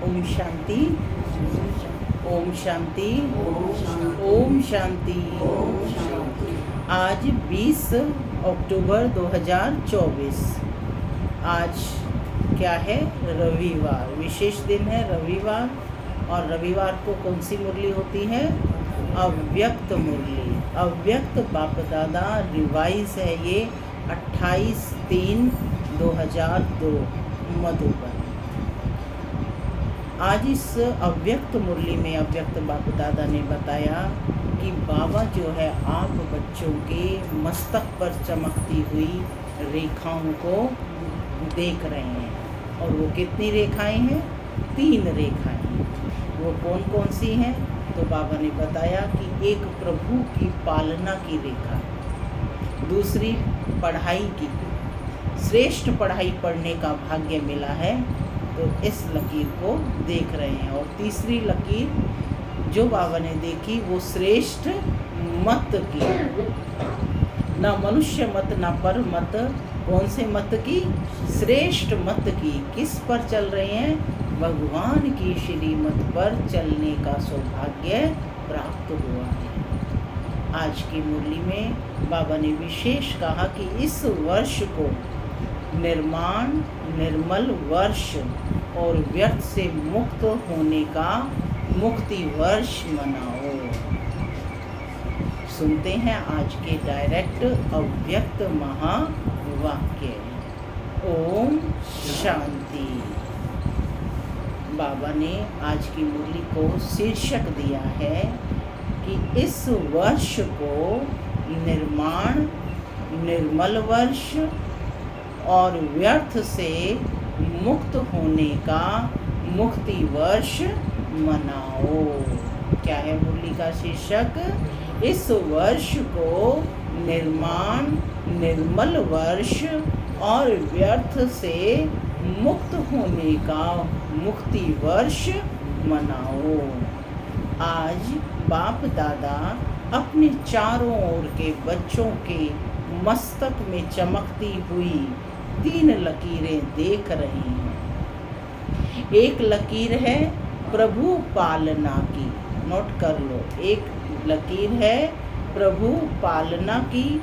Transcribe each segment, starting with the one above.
ओम शांति, ओम शांति, ओम शांति। आज 20 अक्टूबर 2024। आज क्या है? रविवार। विशेष दिन है रविवार। और रविवार को कौन सी मुरली होती है? अव्यक्त मुरली। अव्यक्त बाप दादा रिवाइज है ये 28/3/2002 मधुबन। आज इस अव्यक्त मुरली में अव्यक्त बाप दादा ने बताया कि बाबा जो है आप बच्चों के मस्तक पर चमकती हुई रेखाओं को देख रहे हैं। और वो कितनी रेखाएं हैं? 3 रेखाएं। वो कौन कौन सी हैं? तो बाबा ने बताया कि एक प्रभु की पालना की रेखा, दूसरी पढ़ाई की, श्रेष्ठ पढ़ाई पढ़ने का भाग्य मिला है तो इस लकीर को देख रहे हैं। और तीसरी लकीर जो बाबा ने देखी वो श्रेष्ठ मत की, ना मनुष्य मत ना पर मत। कौन से मत की? श्रेष्ठ मत की। किस पर चल रहे हैं? भगवान की श्रीमत पर चलने का सौभाग्य प्राप्त हुआ है। आज की मुरली में बाबा ने विशेष कहा कि इस वर्ष को निर्माण निर्मल वर्ष और व्यर्थ से मुक्त होने का मुक्ति वर्ष मनाओ। सुनते हैं आज के डायरेक्ट अव्यक्त महावाक्य। ओम शांति। बाबा ने आज की मुरली को शीर्षक दिया है कि इस वर्ष को निर्माण निर्मल वर्ष और व्यर्थ से मुक्त होने का मुक्ति वर्ष मनाओ। क्या है मुरली का शीर्षक? इस वर्ष को निर्माण निर्मल वर्ष और व्यर्थ से मुक्त होने का मुक्ति वर्ष मनाओ। आज बाप दादा अपने चारों ओर के बच्चों के मस्तक में चमकती हुई 3 लकीरें देख रहे हैं। एक लकीर है प्रभु पालना की, नोट कर लो। एक लकीर है प्रभु पालना की,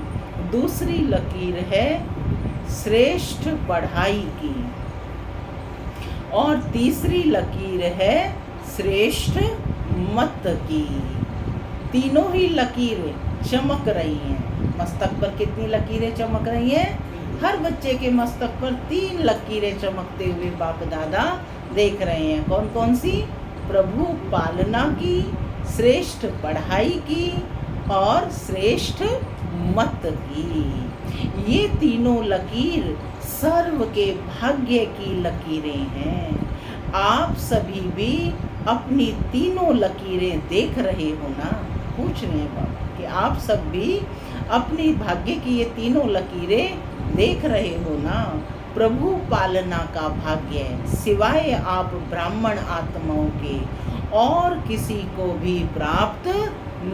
दूसरी लकीर है श्रेष्ठ पढ़ाई की, और तीसरी लकीर है श्रेष्ठ मत की। तीनों ही लकीरें चमक रही हैं। मस्तक पर कितनी लकीरें चमक रही हैं? हर बच्चे के मस्तक पर 3 लकीरें चमकते हुए बाप दादा देख रहे हैं। कौन कौन सी? प्रभु पालना की, श्रेष्ठ पढ़ाई की और श्रेष्ठ मत की। ये तीनों लकीर सर्व के भाग्य की लकीरें हैं। आप सभी भी अपनी तीनों लकीरें देख रहे हो ना? पूछ रहे हैं बाबा कि आप सब भी अपनी भाग्य की ये तीनों लकीरें देख रहे हो ना? प्रभु पालना का भाग्य सिवाय आप ब्राह्मण आत्माओं के और किसी को भी प्राप्त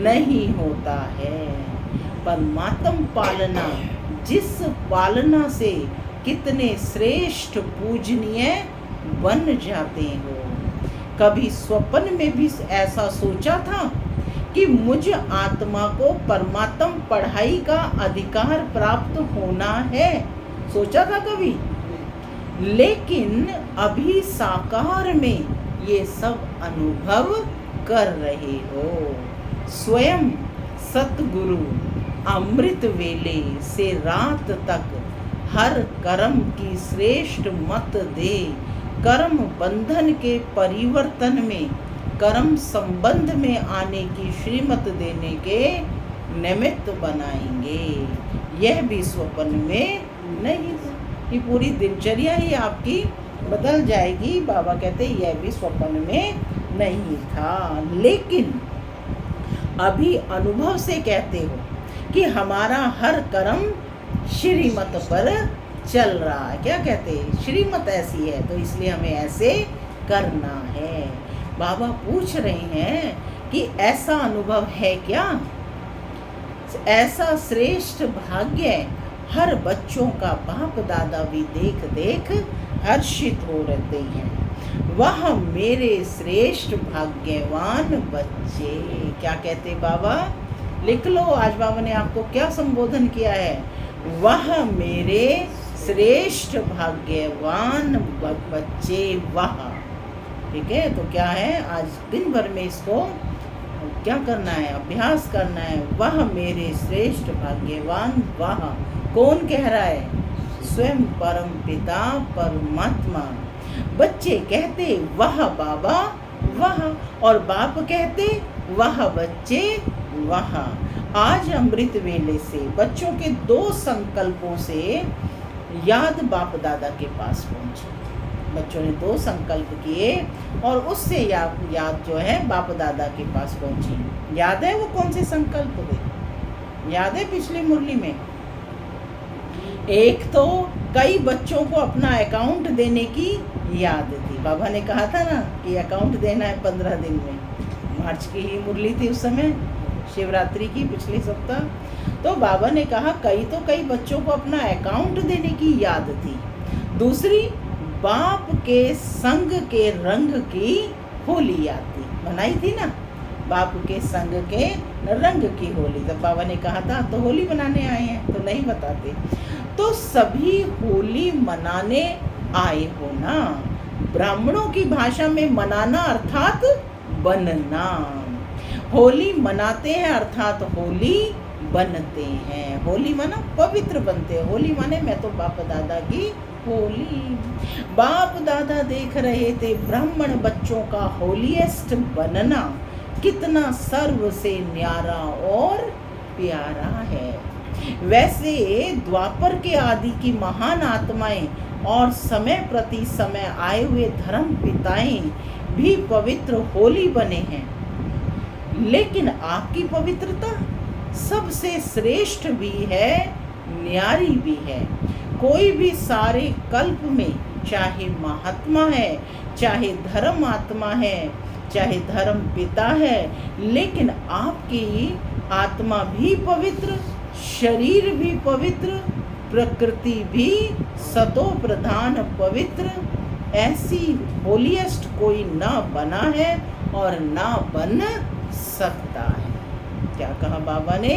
नहीं होता है। परमात्म पालना, जिस पालना से कितने श्रेष्ठ पूजनीय बन जाते हो। कभी स्वप्न में भी ऐसा सोचा था कि मुझ आत्मा को परमात्म पढ़ाई का अधिकार प्राप्त होना है? सोचा था कभी? लेकिन अभी साकार में ये सब अनुभव कर रहे हो। स्वयं सतगुरु अमृत वेले से रात तक हर कर्म की श्रेष्ठ मत दे, कर्म बंधन के परिवर्तन में कर्म संबंध में आने की श्रीमत देने के निमित्त बनाएंगे। यह भी स्वप्न में नहीं था कि पूरी दिनचर्या ही आपकी बदल जाएगी। बाबा कहते यह भी स्वप्न में नहीं था। लेकिन अभी अनुभव से कहते हो कि हमारा हर कर्म श्रीमत पर चल रहा है। क्या कहते हैं? श्रीमत ऐसी है तो इसलिए हमें ऐसे करना है। बाबा पूछ रहे हैं कि ऐसा अनुभव है क्या? ऐसा श्रेष्ठ भाग्य हर बच्चों का बाप दादा भी देख देख हर्षित हो रहते हैं। वह मेरे श्रेष्ठ भाग्यवान बच्चे। क्या कहते बाबा, लिख लो। आज बाबा ने आपको क्या संबोधन किया है, वह मेरे श्रेष्ठ भाग्यवान बच्चे। वह, ठीक है। तो क्या है, आज दिन भर में इसको क्या करना है, अभ्यास करना है। वह मेरे श्रेष्ठ भाग्यवान, वह कौन कह रहा है, स्वयं परम पिता परमात्मा। बच्चे कहते वह बाबा वह, और बाप कहते वह बच्चे वह। आज अमृत वेले से बच्चों के 2 संकल्पों से याद बाप दादा के पास पहुंची। बच्चों ने 2 संकल्प किए और उससे याद जो है बाप दादा के पास पहुंची। याद है वो कौन से संकल्प थे, याद है पिछली मुरली में? एक तो कई बच्चों को अपना अकाउंट देने की याद थी। बाबा ने कहा था ना कि अकाउंट देना है 15 दिन में। मार्च की ही मुरली थी उस समय, शिवरात्रि की, पिछले सप्ताह। तो बाबा ने कहा कई बच्चों को अपना अकाउंट देने की याद थी। दूसरी, बाप के संग के रंग की होली याद थी, बनाई थी ना, बाप के संग के रंग की होली। जब बाबा ने कहा था तो होली मनाने आए हैं, तो नहीं बताते। तो सभी होली मनाने आए हो ना। ब्राह्मणों की भाषा में मनाना अर्थात बनना। होली मनाते हैं अर्थात होली बनते हैं। होली माना पवित्र बनते हैं। होली माने मैं तो बाप दादा की होली। बाप दादा देख रहे थे ब्राह्मण बच्चों का होलीएस्ट बनना कितना सर्व से न्यारा और प्यारा है। वैसे द्वापर के आदि की महान आत्माएं और समय प्रति समय आए हुए धर्म पिताएं भी पवित्र होली बने हैं, लेकिन आपकी पवित्रता सबसे श्रेष्ठ भी है, न्यारी भी है। कोई भी सारे कल्प में, चाहे महात्मा है, चाहे धर्म आत्मा है, चाहे धर्म पिता है, लेकिन आपकी आत्मा भी पवित्र, शरीर भी पवित्र, प्रकृति भी सतो प्रधान पवित्र। ऐसी होलीएस्ट कोई ना बना है और ना बन सकता है। क्या कहा बाबा ने,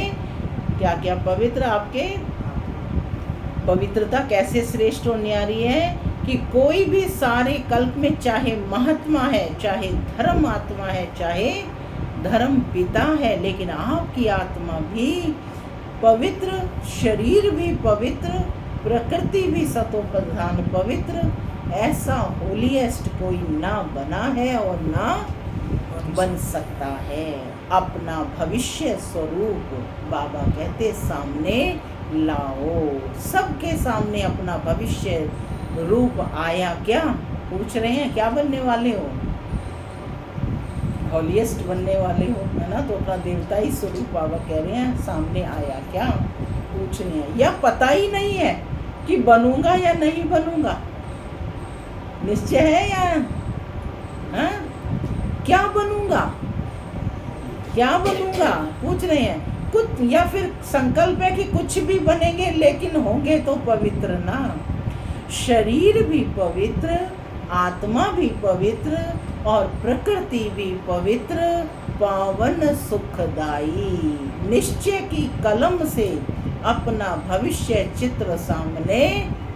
क्या क्या पवित्र आपके, पवित्रता कैसे श्रेष्ठ और न्यारी है कि कोई भी सारे कल्प में, चाहे महात्मा है, चाहे धर्म आत्मा है, चाहे धर्म पिता है, लेकिन आपकी आत्मा भी पवित्र, शरीर भी पवित्र, प्रकृति भी सतो प्रधान पवित्र। ऐसा होलीएस्ट कोई ना बना है और ना बन सकता है। अपना भविष्य स्वरूप बाबा कहते सामने लाओ। सबके सामने अपना भविष्य रूप आया क्या, पूछ रहे हैं क्या बनने वाले हो, हॉलीएस्ट बनने वाले हो, है ना। तो अपना देवता ही स्वरूप बाबा कह रहे हैं सामने आया क्या, पूछ रहे हैं। या पता ही नहीं है कि बनूंगा या नहीं बनूंगा, निश्चय है या हाँ? क्या बनूंगा, क्या बनूंगा, पूछ रहे हैं कुछ, या फिर संकल्प है कि कुछ भी बनेंगे लेकिन होंगे तो पवित्र ना। शरीर भी पवित्र, आत्मा भी पवित्र और प्रकृति भी पवित्र, पावन सुखदाई। निश्चय की कलम से अपना भविष्य चित्र सामने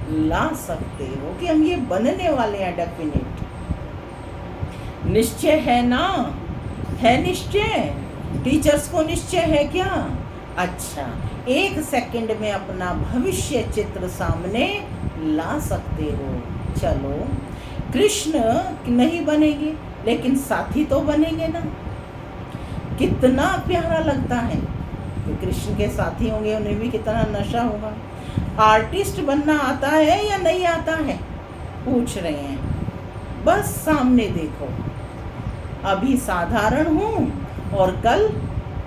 ला सकते हो कि हम ये बनने वाले हैं। डेफिनेट निश्चय है ना, है निश्चय। टीचर्स को निश्चय है क्या? अच्छा, 1 सेकंड में अपना भविष्य चित्र सामने ला सकते हो। चलो, कृष्ण नहीं बनेंगे लेकिन साथी तो बनेंगे ना। कितना प्यारा लगता है कि कृष्ण के साथी होंगे, उन्हें भी कितना नशा होगा। आर्टिस्ट बनना आता है या नहीं आता है, पूछ रहे हैं। बस सामने देखो, अभी साधारण हूँ और कल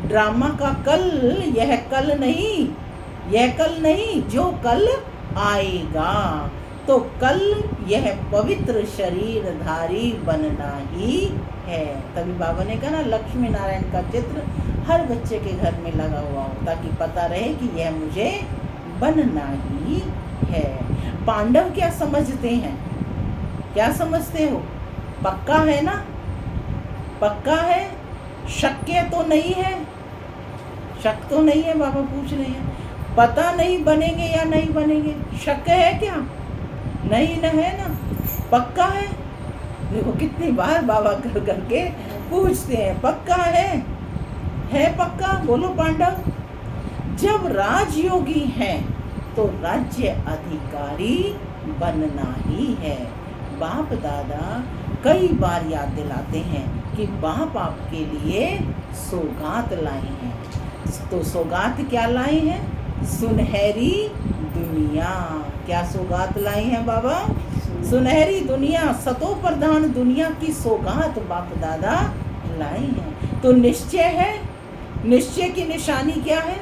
ड्रामा का कल, यह कल नहीं, यह कल नहीं जो कल आएगा। तो कल यह पवित्र शरीरधारी बनना ही है। तभी बाबा ने कहा ना, लक्ष्मी नारायण का चित्र हर बच्चे के घर में लगा हुआ हो ताकि पता रहे कि यह मुझे बनना ही है। पांडव क्या समझते हैं, क्या समझते हो? पक्का है ना? पक्का है? शक्य तो नहीं है? शक तो नहीं है? बाबा पूछ रहे हैं। पता नहीं बनेंगे या नहीं बनेंगे, शक है क्या? नहीं न है ना, पक्का है। देखो कितनी बार बाबा कर करके पूछते हैं, पक्का है पक्का? बोलो पांडव। जब राजयोगी हैं तो राज्य अधिकारी बनना ही है। बाप दादा कई बार याद दिलाते हैं कि बाप आपके लिए सौगात लाए हैं। तो सौगात क्या लाए हैं? सुनहरी दुनिया। क्या सौगात लाई है बाबा? सुनहरी दुनिया, सतो प्रधान दुनिया की सौगात बाप दादा लाई हैं। तो निश्चय है। निश्चय की निशानी क्या है?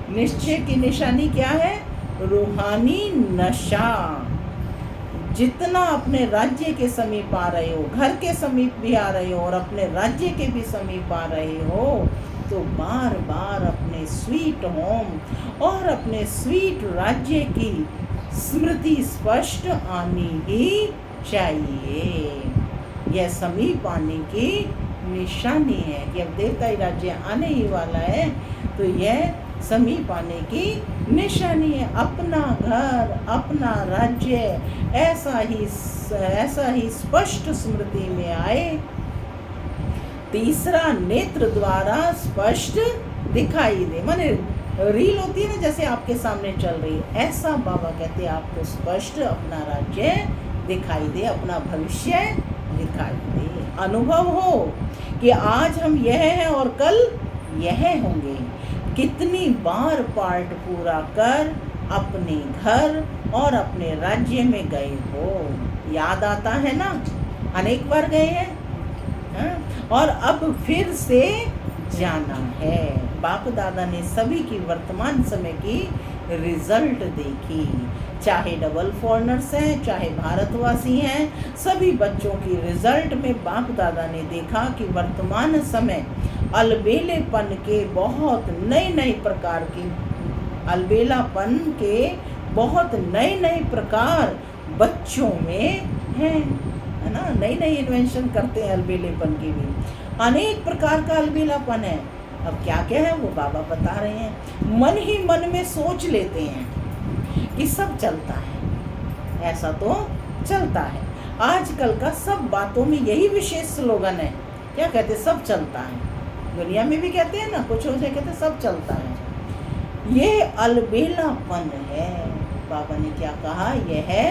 निश्चय की निशानी क्या है? रूहानी नशा। जितना अपने राज्य के समीप आ रहे हो, घर के समीप भी आ रहे हो और अपने राज्य के भी समीप आ रहे हो, तो बार बार अपने स्वीट होम और अपने स्वीट राज्य की स्मृति स्पष्ट आनी ही चाहिए। यह समीप आने की निशानी है कि अब देवताई राज्य आने ही वाला है, तो यह समीप आने की निशानी है। अपना घर, अपना राज्य ऐसा ही स्पष्ट स्मृति में आए। तीसरा, नेत्र द्वारा स्पष्ट दिखाई दे। माने रील होती है ना, जैसे आपके सामने चल रही है, ऐसा बाबा कहते हैं आपको स्पष्ट अपना राज्य दिखाई दे, अपना भविष्य दिखाई दे। अनुभव हो कि आज हम यह हैं और कल यह होंगे। कितनी बार पार्ट पूरा कर अपने घर और अपने राज्य में गए हो, याद आता है ना? अनेक बार गए हैं, और अब फिर से जाना है। बाप दादा ने सभी की वर्तमान समय की रिजल्ट देखी, चाहे डबल फॉरेनर्स हैं, चाहे भारतवासी हैं, सभी बच्चों की रिजल्ट में बाप दादा ने देखा कि वर्तमान समय अलबेलेपन के बहुत नए प्रकार के अलबेलापन के बहुत नए प्रकार बच्चों में हैं, है ना? नई इन्वेंशन करते हैं अलबेलेपन की भी, अनेक प्रकार का अलबेलापन है। अब क्या क्या है वो बाबा बता रहे हैं। मन ही मन में सोच लेते हैं कि सब चलता है, ऐसा तो चलता है। आजकल का सब बातों में यही विशेष स्लोगन है, क्या कहते? सब चलता है। दुनिया में भी कहते हैं ना, कुछ हो जाए कहते सब चलता है। ये अलबेलापन है। बाबा ने क्या कहा? यह है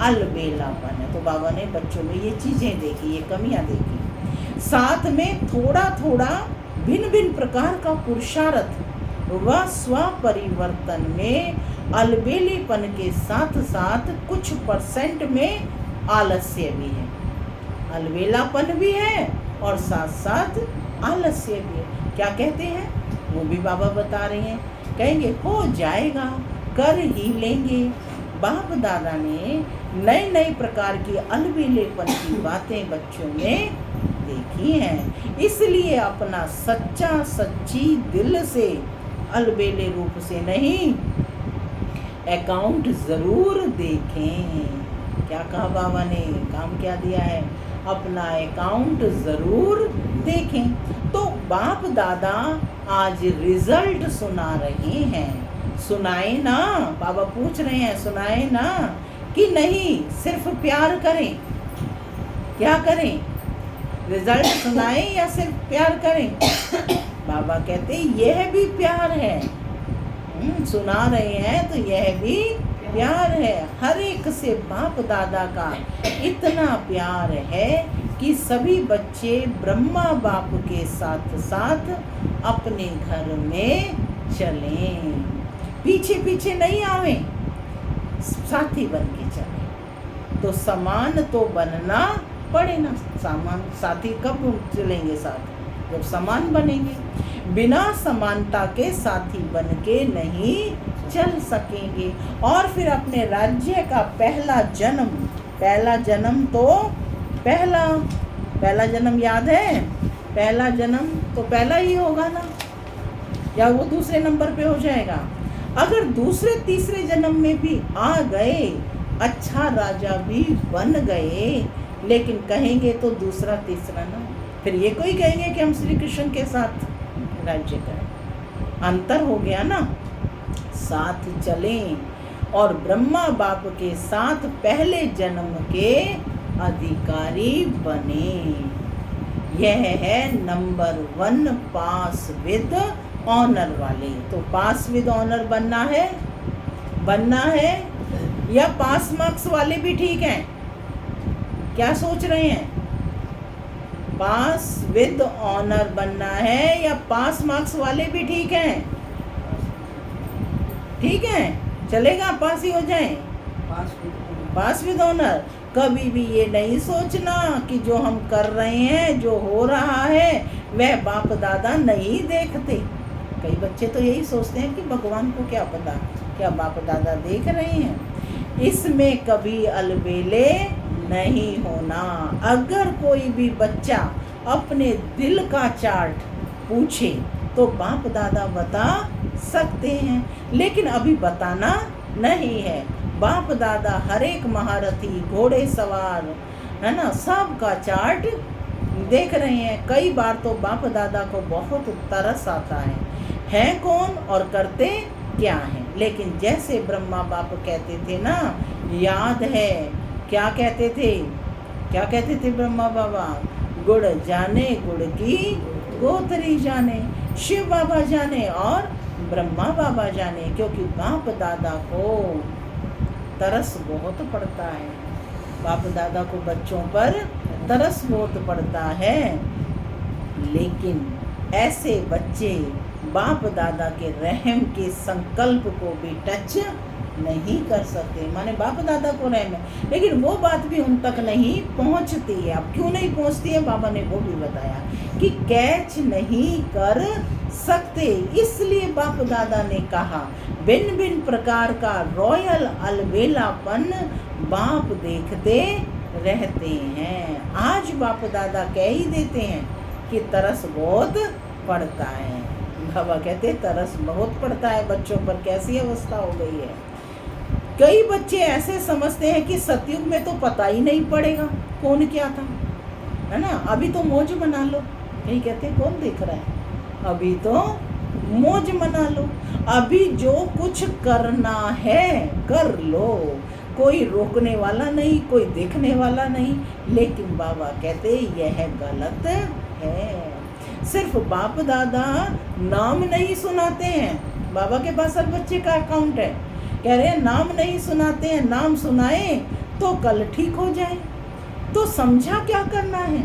अलबेलापन है। तो बाबा ने बच्चों में ये चीजें देखी, ये कमियां देखी, साथ में थोड़ा भिन्न प्रकार का पुरुषार्थ व स्व परिवर्तन में अलबेलेपन के साथ साथ कुछ % में आलस्य भी है। अलबेलापन भी है और साथ साथ आलस्य भी है। क्या कहते हैं वो भी बाबा बता रहे हैं। कहेंगे हो जाएगा, कर ही लेंगे। बाप दादा ने नए प्रकार की अलबेलेपन की बातें बच्चों में देखी हैं, इसलिए अपना सच्ची दिल से, अलबेले रूप से नहीं, अकाउंट जरूर देखें। क्या कहा बाबा ने? काम क्या दिया है? अपना अकाउंट जरूर देखें। तो बाप दादा आज रिजल्ट सुना रहे हैं। सुनाए ना? बाबा पूछ रहे हैं, सुनाए ना कि नहीं सिर्फ प्यार करें? क्या करें? रिजल्ट सुनाएं या सिर्फ प्यार करें? बाबा कहते यह भी प्यार है। सुना रहे हैं तो यह भी प्यार है। हर एक से बाप दादा का इतना प्यार है कि सभी बच्चे ब्रह्मा बाप के साथ साथ अपने घर में चलें, पीछे नहीं आवे, साथी बन के चले। तो समान तो बनना पड़े ना। साथी कब चलेंगे साथ? जब समान बनेंगे। बिना समानता के साथी बन के नहीं चल सकेंगे। और फिर अपने राज्य का पहला जन्म तो पहला जन्म याद है? पहला जन्म तो पहला ही होगा ना, या वो दूसरे नंबर पे हो जाएगा? अगर दूसरे तीसरे जन्म में भी आ गए, अच्छा राजा भी बन गए, लेकिन कहेंगे तो दूसरा तीसरा ना, फिर ये कोई कहेंगे कि हम श्री कृष्ण के साथ राज्य करें। अंतर हो गया ना। साथ चलें और ब्रह्मा बाप के साथ पहले जन्म के अधिकारी बने। यह है नंबर 1 पास विद ऑनर वाले। तो पास विद ऑनर बनना है या पास मार्क्स वाले भी ठीक हैं? क्या सोच रहे हैं? पास विद ऑनर बनना है या पास मार्क्स वाले भी ठीक हैं? ठीक है, चलेगा, पास ही हो जाए। पास विद ऑनर। कभी भी ये नहीं सोचना कि जो हम कर रहे हैं, जो हो रहा है, वह बाप दादा नहीं देखते। कई बच्चे तो यही सोचते हैं कि भगवान को क्या पता, क्या बाप दादा देख रहे हैं। इसमें कभी अलबेले नहीं होना। अगर कोई भी बच्चा अपने दिल का चार्ट पूछे तो बाप दादा बता सकते हैं, लेकिन अभी बताना नहीं है। बाप दादा हर एक महारथी, घोड़े सवार, है ना, सब का चार्ट देख रहे हैं। कई बार तो बाप दादा को बहुत तरस आता है कौन और करते क्या हैं। लेकिन जैसे ब्रह्मा बाप कहते थे ना, याद है क्या कहते थे ब्रह्मा बाबा? गुड़ जाने गुड़ की गोतरी जाने, शिव बाबा जाने और ब्रह्मा बाबा जाने। क्योंकि बाप दादा को तरस बहुत पड़ता है, बाप दादा को बच्चों पर तरस बहुत पड़ता है। लेकिन ऐसे बच्चे बाप दादा के रहम के संकल्प को भी टच नहीं कर सकते। माने बाप दादा को रहम है, लेकिन वो बात भी उन तक नहीं पहुंचती है। अब क्यों नहीं पहुंचती है, बाबा ने वो भी बताया कि कैच नहीं कर सकते। इसलिए बाप दादा ने कहा भिन्न भिन्न प्रकार का रॉयल अलबेलापन बाप देखते रहते हैं। आज बाप दादा कह ही देते हैं कि तरस बहुत पड़ता है। बाबा कहते तरस बहुत पड़ता है बच्चों पर। कैसी अवस्था हो गई है। कई बच्चे ऐसे समझते हैं कि सतयुग में तो पता ही नहीं पड़ेगा कौन क्या था, है ना, अभी तो मौज मना लो। यही कहते हैं, कौन देख रहा है, अभी तो मौज मना लो, अभी जो कुछ करना है कर लो, कोई रोकने वाला नहीं, कोई देखने वाला नहीं। लेकिन बाबा कहते यह गलत है। सिर्फ बाप दादा नाम नहीं सुनाते हैं। बाबा के पास हर बच्चे का अकाउंट है। कह रहे हैं नाम नहीं सुनाते हैं, नाम सुनाए तो कल ठीक हो जाए। तो समझा क्या करना है?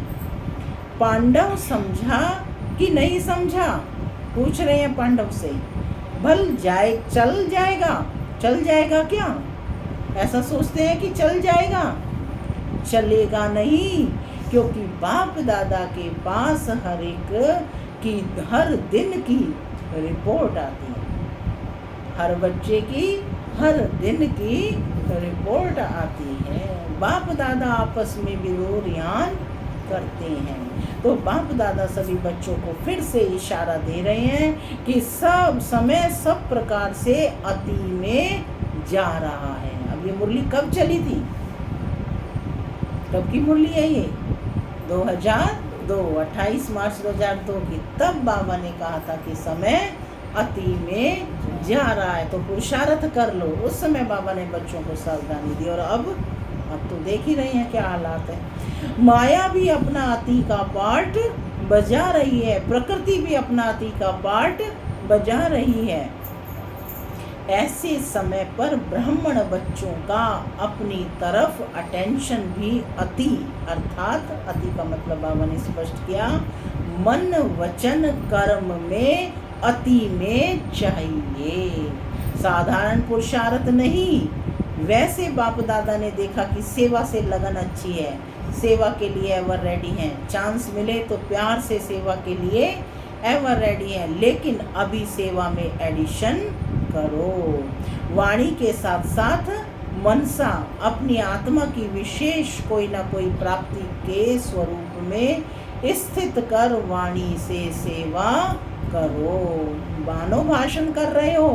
पांडव समझा कि नहीं समझा, पूछ रहे हैं पांडव से। चल जाएगा क्या? ऐसा सोचते हैं कि चल जाएगा, चलेगा नहीं। क्योंकि बाप दादा के पास हर दिन की रिपोर्ट आती है, हर बच्चे की हर दिन की रिपोर्ट आती है। बाप दादा आपस में विरोध यान करते हैं। तो बाप दादा सभी बच्चों को फिर से इशारा दे रहे हैं कि सब समय सब प्रकार से अति में जा रहा है। अब ये मुरली कब चली थी, कब की मुरली है ये? 28 मार्च 2002 की। तब बाबा ने कहा था कि समय अति में जा रहा है, तो पुरुषार्थ कर लो। उस समय बाबा ने बच्चों को सावधानी दी। और अब तो देख ही रहे हैं क्या हालात है। माया भी अपना अति का पार्ट बजा रही है, प्रकृति भी अपना अति का पार्ट बजा रही है। ऐसे समय पर ब्राह्मण बच्चों का अपनी तरफ अटेंशन भी अति, अर्थात अति का मतलब बाबा ने स्पष्ट किया, मन वचन कर्म में अति में चाहिए। साधारण पुरुषार्थ नहीं। वैसे बाप दादा ने देखा कि सेवा से लगन अच्छी है, सेवा के लिए एवर रेडी हैं, चांस मिले तो प्यार से सेवा के लिए एवर रेडी हैं। लेकिन अभी सेवा में एडिशन करो। वाणी के साथ साथ मनसा अपनी आत्मा की विशेष कोई ना कोई प्राप्ति के स्वरूप में स्थित कर वाणी से सेवा करो। मानो भाषण कर रहे हो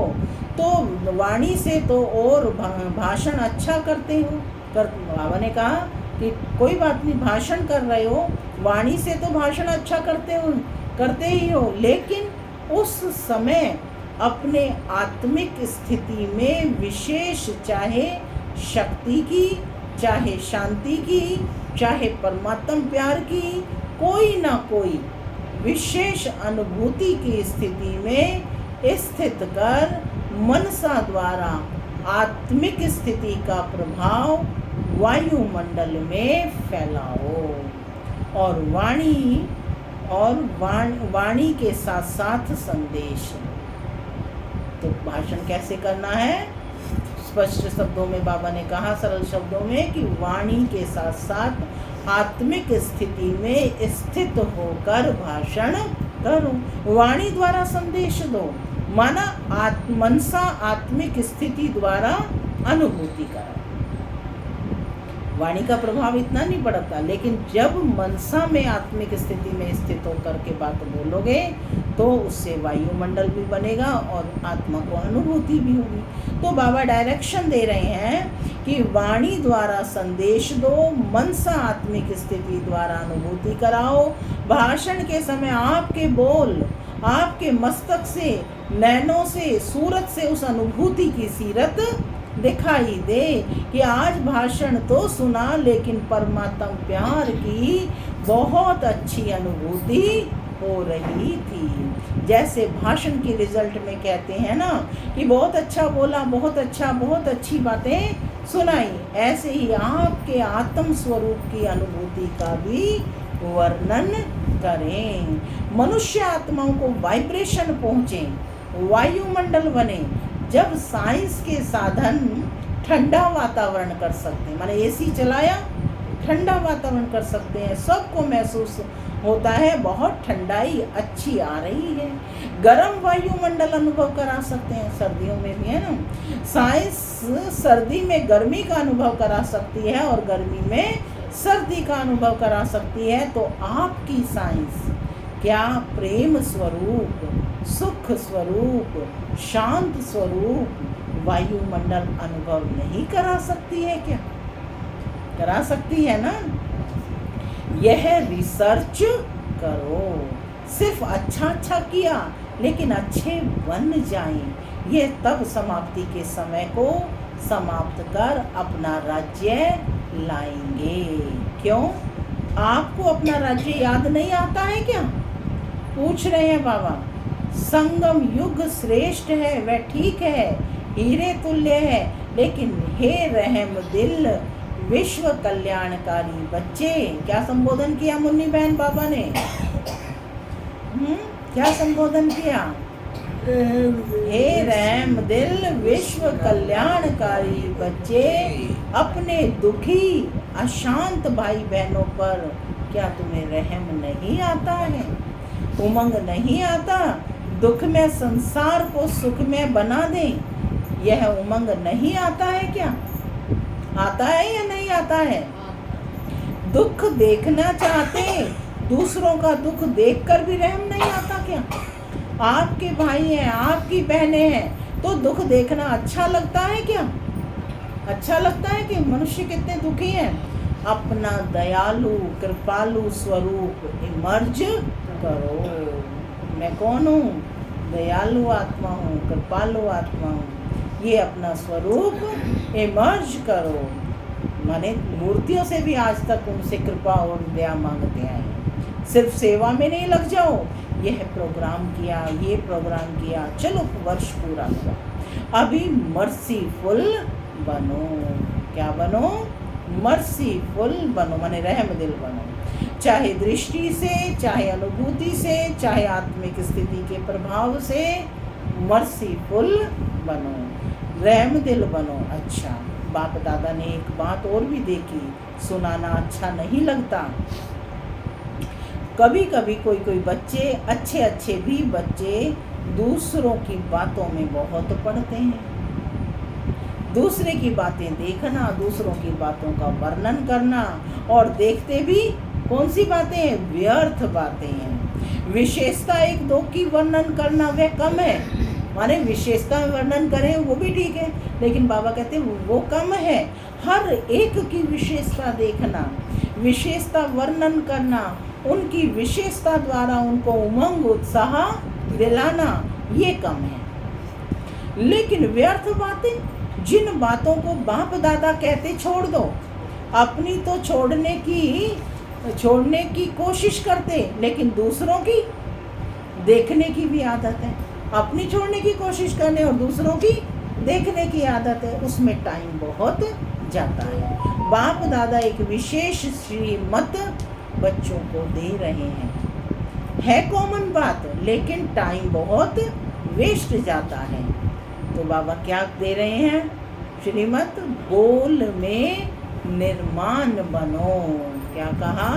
तो वाणी से तो और भाषण अच्छा करते हो। बाबा ने कहा कि कोई बात नहीं, भाषण कर रहे हो, वाणी से तो भाषण अच्छा करते ही हो, लेकिन उस समय अपने आत्मिक स्थिति में विशेष, चाहे शक्ति की, चाहे शांति की, चाहे परमात्म प्यार की, कोई ना कोई विशेष अनुभूति की स्थिति में स्थित कर मनसा द्वारा आत्मिक स्थिति का प्रभाव वायुमंडल में फैलाओ। और वाणी के साथ साथ संदेश। तो भाषण कैसे करना है? स्पष्ट शब्दों में बाबा ने कहा, सरल शब्दों में, कि वाणी के साथ साथ आत्मिक स्थिति में स्थित होकर भाषण करो। वाणी द्वारा संदेश दो, माना मनसा आत्मिक स्थिति द्वारा अनुभूति करो। वाणी का प्रभाव इतना नहीं पड़ता, लेकिन जब मनसा में आत्मिक स्थिति में स्थित होकर के बात बोलोगे तो उससे वायुमंडल भी बनेगा और आत्मा को अनुभूति भी होगी। तो बाबा डायरेक्शन दे रहे हैं कि वाणी द्वारा संदेश दो, मनसा आत्मिक स्थिति द्वारा अनुभूति कराओ। भाषण के समय आपके बोल आपके मस्तक से, नैनों से, सूरत से उस अनुभूति की सीरत दिखाई दे कि आज भाषण तो सुना, लेकिन परमात्मा प्यार की बहुत अच्छी अनुभूति हो रही थी। जैसे भाषण की रिजल्ट में कहते हैं ना कि बहुत अच्छा बोला, बहुत अच्छा, बहुत अच्छी बातें सुनाई, ऐसे ही आपके आत्म स्वरूप की अनुभूति का भी वर्णन करें। मनुष्य आत्माओं को वाइब्रेशन पहुँचे, वायुमंडल बने। जब साइंस के साधन ठंडा वातावरण कर सकते हैं, माने एसी चलाया, ठंडा वातावरण कर सकते हैं, सबको महसूस होता है बहुत ठंडाई अच्छी आ रही है। गर्म वायुमंडल अनुभव करा सकते हैं, सर्दियों में भी है ना। साइंस सर्दी में गर्मी का अनुभव करा सकती है और गर्मी में सर्दी का अनुभव करा सकती है। तो आपकी साइंस क्या प्रेम स्वरूप, सुख स्वरूप, शांत स्वरूप वायुमंडल अनुभव नहीं करा सकती है? क्या करा सकती है ना? यह रिसर्च करो। सिर्फ अच्छा किया, लेकिन अच्छे बन जाएं। ये तब समाप्ति के समय को समाप्त कर अपना राज्य लाएंगे। क्यों? आपको अपना राज्य याद नहीं आता है क्या? पूछ रहे हैं बाबा। संगम युग श्रेष्ठ है, वह ठीक है, हीरे तुल्य है, लेकिन हे रहम दिल विश्व कल्याणकारी बच्चे। क्या संबोधन किया मुन्नी बहन बाबा ने? क्या संबोधन किया? हे रहम दिल विश्व कल्याणकारी बच्चे, अपने दुखी अशांत भाई बहनों पर क्या तुम्हें रहम नहीं आता है? उमंग नहीं आता? दुख में संसार को सुख में बना दें, यह उमंग नहीं आता है क्या? आता है या नहीं आता है? दुख देखना चाहते, दूसरों का दुख देखकर भी रहम नहीं आता क्या? आपके भाई हैं, आपकी बहनें हैं, तो दुख देखना अच्छा लगता है क्या? अच्छा लगता है कि मनुष्य कितने दुखी हैं? अपना दयालु कृपालु स्वरूप इमर्ज करो। मैं कौन हूँ? दयालु आत्मा हूँ, कृपालु आत्मा हूँ। ये अपना स्वरूप इमर्ज करो। माने मूर्तियों से भी आज तक उनसे कृपा और दया मांगते आए। सिर्फ सेवा में नहीं लग जाओ, यह प्रोग्राम किया, ये प्रोग्राम किया, चलो वर्ष पूरा हुआ। अभी मर्सीफुल बनो। क्या बनो? मर्सीफुल बनो, माने रहम दिल बनो। चाहे दृष्टि से, चाहे अनुभूति से, चाहे आत्मिक स्थिति के प्रभाव से मर्सीफुल बनो, रहम दिल बनो। अच्छा, बाप दादा ने एक बात और भी देखी, सुनाना अच्छा नहीं लगता। कभी कभी कोई बच्चे, अच्छे भी बच्चे दूसरों की बातों में बहुत पढ़ते हैं। दूसरे की बातें देखना, दूसरों की बातों का वर्णन करना, और देखते भी कौन सी बातें हैं? व्यर्थ बातें हैं। विशेषता एक दो की वर्णन करना वह कम है, माने विशेषता वर्णन करें वो भी ठीक है, लेकिन बाबा कहते हैं वो कम है। हर एक की विशेषता देखना, विशेषता वर्णन करना, उनकी विशेषता द्वारा उनको उमंग उत्साह दिलाना, ये कम है। लेकिन व्यर्थ बातें, जिन बातों को बाप दादा कहते छोड़ दो, अपनी तो छोड़ने की कोशिश करते, लेकिन दूसरों की देखने की भी आदत है। अपनी छोड़ने की कोशिश करने और दूसरों की देखने की आदत है, उसमें टाइम बहुत जाता है। बाप दादा एक विशेष श्रीमत बच्चों को दे रहे हैं, है कॉमन बात, लेकिन टाइम बहुत वेस्ट जाता है। तो बाबा क्या दे रहे हैं श्रीमत? गोल में निर्माण बनो। क्या कहा?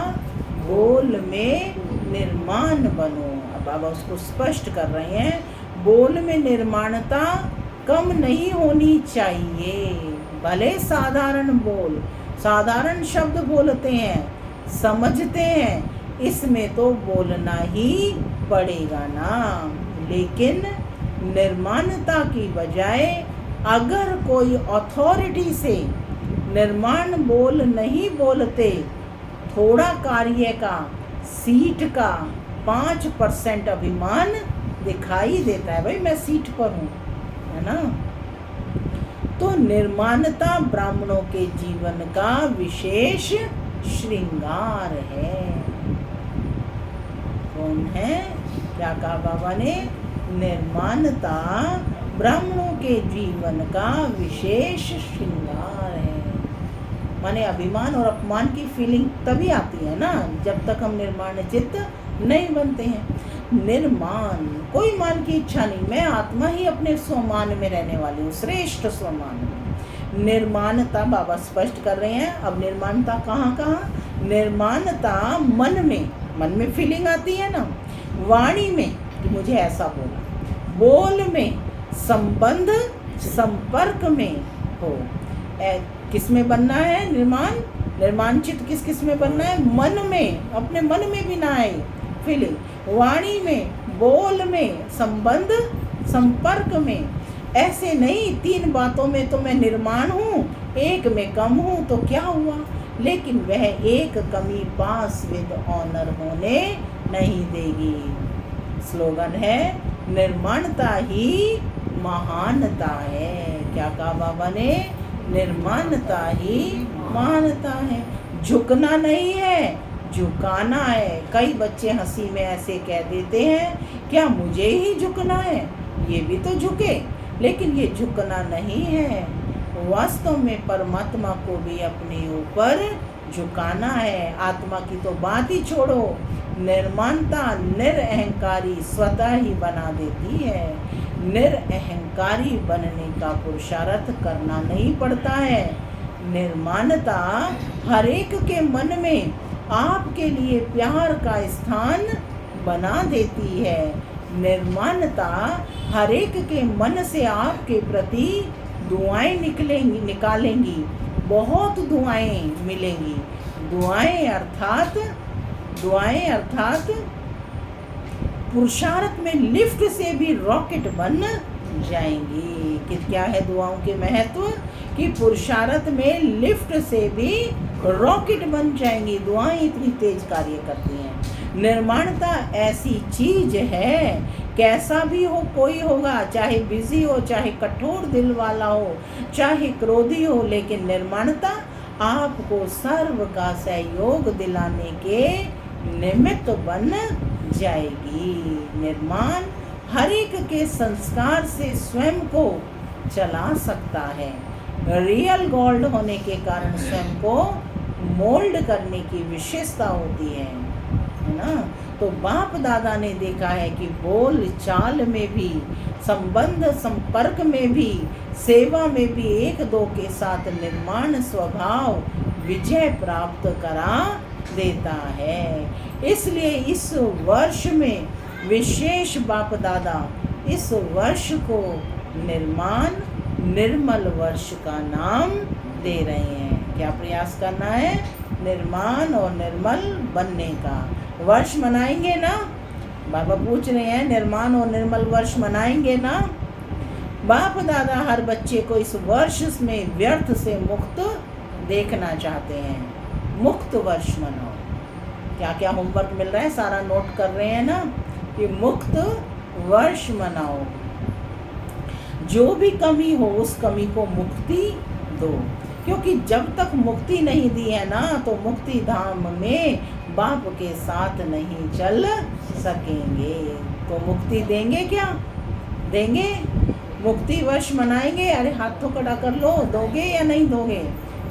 गोल में निर्माण बनो। अब बाबा उसको स्पष्ट कर रहे हैं, बोल में निर्माणता कम नहीं होनी चाहिए। भले साधारण बोल, साधारण शब्द बोलते हैं, समझते हैं, इसमें तो बोलना ही पड़ेगा ना। लेकिन निर्माणता की बजाय अगर कोई अथॉरिटी से निर्माण बोल नहीं बोलते, थोड़ा कार्य का, सीट का 5% अभिमान दिखाई देता है, भाई मैं सीट पर हूँ, है ना। तो निर्माणता ब्राह्मणों के जीवन का विशेष श्रृंगार है। कौन है? क्या कहा बाबा ने? निर्माणता ब्राह्मणों के जीवन का विशेष श्रृंगार है। माने अभिमान और अपमान की फीलिंग तभी आती है ना, जब तक हम निर्माण चित्त नहीं बनते हैं। निर्माण, कोई मान की इच्छा नहीं, मैं आत्मा ही अपने स्वमान में रहने वाली हूँ, श्रेष्ठ स्वमान में। निर्माणता बाबा स्पष्ट कर रहे हैं। अब निर्माणता कहाँ कहाँ? निर्माणता मन में फीलिंग आती है ना, वाणी में कि मुझे ऐसा बोला, बोल में, संबंध संपर्क में हो। किस में बनना है निर्माण चित्त? किस में बनना है? मन में, अपने मन में भी ना आए फीलिंग, वाणी में, बोल में, संबंध संपर्क में। ऐसे नहीं 3 बातों में तो मैं निर्माण हूँ, 1 में कम हूँ तो क्या हुआ, लेकिन वह एक कमी पास विद ऑनर होने नहीं देगी। स्लोगन है, निर्माणता ही महानता है। क्या कहा बाबा ने? निर्माणता ही महानता है। झुकना नहीं है, झुकाना है। कई बच्चे हंसी में ऐसे कह देते हैं, क्या मुझे ही झुकना है? ये भी तो झुके, लेकिन ये झुकना नहीं है। वास्तव में परमात्मा को भी अपने ऊपर झुकाना है। आत्मा की तो बात ही छोड़ो, निर्माणता निरअहंकारी स्वतः ही बना देती है। निरअहंकारी बनने का पुरुषार्थ करना नहीं पड़ता है। निर्माणता हर एक के मन में आपके लिए प्यार का स्थान बना देती है। निर्माणता हर एक के मन से आपके प्रति दुआएं निकालेंगी, बहुत दुआएं मिलेंगी। दुआएं अर्थात पुरुषार्थ में लिफ्ट से भी रॉकेट बन जाएंगी। कि क्या है दुआओं के महत्व? कि पुरुषार्थ में लिफ्ट से भी रॉकेट बन जाएंगी। दुआएं इतनी तेज कार्य करती हैं। निर्माणता ऐसी चीज है, कैसा भी हो कोई होगा, चाहे बिजी हो, चाहे कठोर दिल वाला हो, चाहे क्रोधी हो, लेकिन निर्माणता आपको सर्व का सहयोग दिलाने के निमित्त बन जाएगी। निर्माण हर एक के संस्कार से स्वयं को चला सकता है। रियल गोल्ड होने के कारण स्वयं को मोल्ड करने की विशेषता होती है ना। तो बाप दादा ने देखा है कि बोल चाल में भी, संबंध संपर्क में भी, सेवा में भी एक दो के साथ निर्माण स्वभाव विजय प्राप्त करा देता है। इसलिए इस वर्ष में विशेष बाप दादा इस वर्ष को निर्मल वर्ष का नाम दे रहे हैं। क्या प्रयास करना है? निर्माण और निर्मल बनने का वर्ष मनाएंगे ना। बाबा पूछ रहे हैं निर्माण और निर्मल वर्ष मनाएंगे ना। बाप दादा हर बच्चे को इस वर्ष में व्यर्थ से मुक्त देखना चाहते हैं। मुक्त वर्ष मनाओ। क्या क्या होमवर्क मिल रहा है, सारा नोट कर रहे हैं ना, कि मुक्त वर्ष मनाओ। जो भी कमी हो उस कमी को मुक्ति दो, क्योंकि जब तक मुक्ति नहीं दी है ना तो मुक्ति धाम में बाप के साथ नहीं चल सकेंगे। तो मुक्ति देंगे, क्या देंगे? मुक्ति वर्ष मनाएंगे। अरे हाथ तो खड़ा कर लो, दोगे या नहीं दोगे?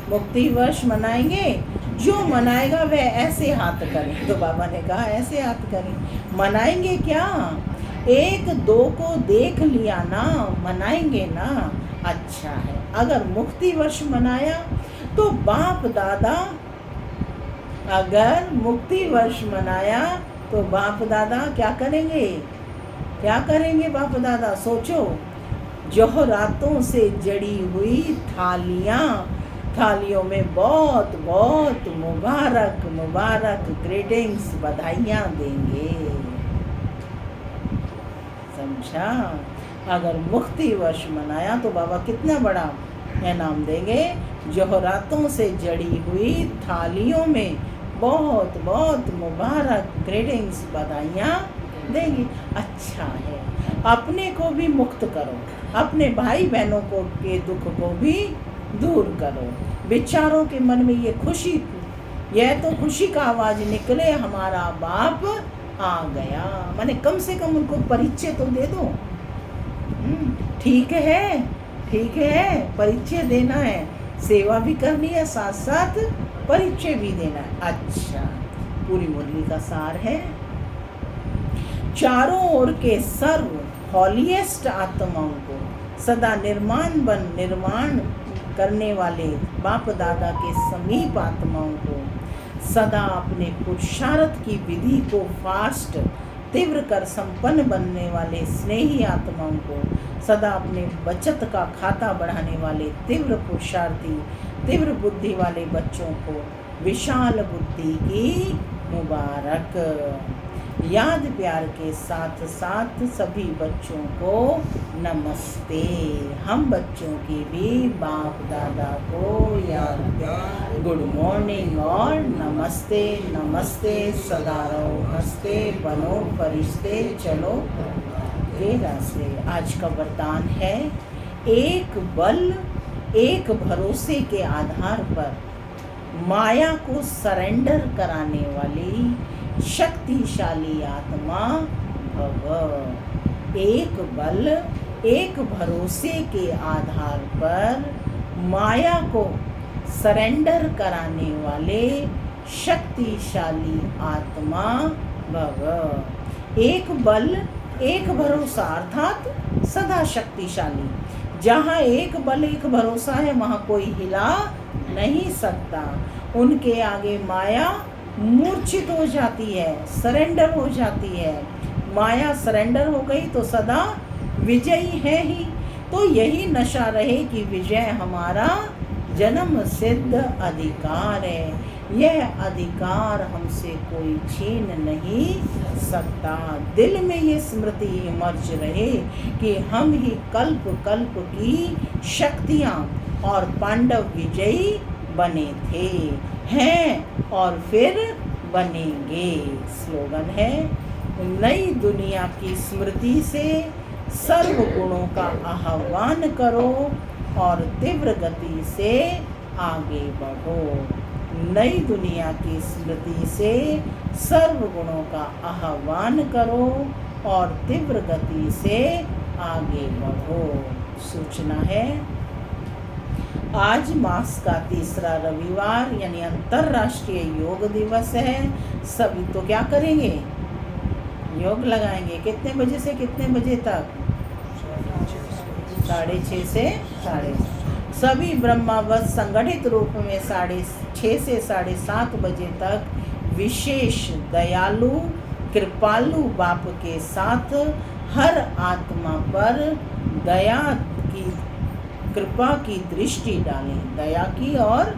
मुक्ति वर्ष मनाएंगे। जो मनाएगा वह ऐसे हाथ करे। तो बाबा ने कहा ऐसे हाथ करें। मनाएंगे क्या? एक दो को देख लिया ना, मनाएंगे ना, अच्छा है। अगर मुक्ति वर्ष मनाया तो बाप दादा, अगर मुक्ति वर्ष मनाया तो बाप दादा क्या करेंगे? क्या करेंगे बाप दादा? सोचो, जोहरातों से जड़ी हुई थालियों में बहुत बहुत मुबारक मुबारक ग्रीटिंग्स, बधाइयाँ देंगे। समझा? अगर मुक्ति वर्ष मनाया तो बाबा कितना बड़ा इनाम देंगे। जोहरातों से जड़ी हुई थालियों में बहुत बहुत मुबारक ग्रीटिंग्स, बधाइयाँ देंगे। अच्छा है। अपने को भी मुक्त करो, अपने भाई बहनों को के दुख को भी दूर करो। बेचारों के मन में ये खुशी, यह तो खुशी का आवाज़ निकले, हमारा बाप आ गया। माने कम से कम उनको परिचय तो दे दो। ठीक है, ठीक है, परिचय देना है, सेवा भी करनी है, साथ साथ परिचय भी देना है। अच्छा, पूरी मुरली का सार है। चारों ओर के सर्व हॉलीएस्ट आत्माओं को सदा निर्माण करने वाले बाप दादा के समीप आत्माओं को, सदा अपने पुरुषार्थ की विधि को फास्ट तीव्र कर संपन्न बनने वाले स्नेही आत्माओं को, सदा अपने बचत का खाता बढ़ाने वाले तीव्र पुरुषार्थी, तीव्र बुद्धि वाले बच्चों को विशाल बुद्धि की मुबारक। याद प्यार के साथ साथ सभी बच्चों को नमस्ते। हम बच्चों की भी बाप दादा को याद प्यार, गुड मॉर्निंग और नमस्ते। नमस्ते, सदा रहो हंसते, बनो फरिश्ते, चलो के रास्ते। आज का वरदान है, एक बल एक भरोसे के आधार पर माया को सरेंडर कराने वाली शक्तिशाली आत्मा भव। एक बल एक भरोसे के आधार पर माया को सरेंडर कराने वाले शक्तिशाली आत्मा भव। एक बल एक भरोसा अर्थात सदा शक्तिशाली। जहाँ एक बल एक भरोसा है वहाँ कोई हिला नहीं सकता। उनके आगे माया मूर्छित हो जाती है, सरेंडर हो जाती है। माया सरेंडर हो गई तो सदा विजयी है ही। तो यही नशा रहे कि विजय हमारा जन्म सिद्ध अधिकार है। यह अधिकार हमसे कोई छीन नहीं सकता। दिल में ये स्मृति इमर्ज रहे कि हम ही कल्प कल्प की शक्तियाँ और पांडव विजयी बने थे, हैं और फिर बनेंगे। स्लोगन है, नई दुनिया की स्मृति से सर्व गुणों का आह्वान करो और तीव्र गति से आगे बढ़ो। नई दुनिया की स्मृति से सर्व गुणों का आह्वान करो और तीव्र गति से आगे बढ़ो। सूचना है, आज मास का तीसरा रविवार यानी अंतर्राष्ट्रीय योग दिवस है। सभी तो क्या करेंगे? योग लगाएंगे। कितने बजे से कितने बजे तक? 6:30 से 7:30। सभी ब्रह्मावत संगठित रूप में 6:30 से 7:30 बजे तक विशेष दयालु कृपालु बाप के साथ हर आत्मा पर दया की कृपा की दृष्टि डालें। दया की और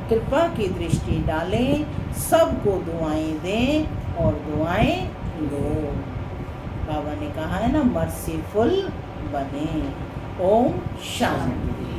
कृपा की दृष्टि डालें। सबको दुआएं दें और दुआएं लो। बाबा ने कहा है ना, मर्सीफुल बने। ओम शांति।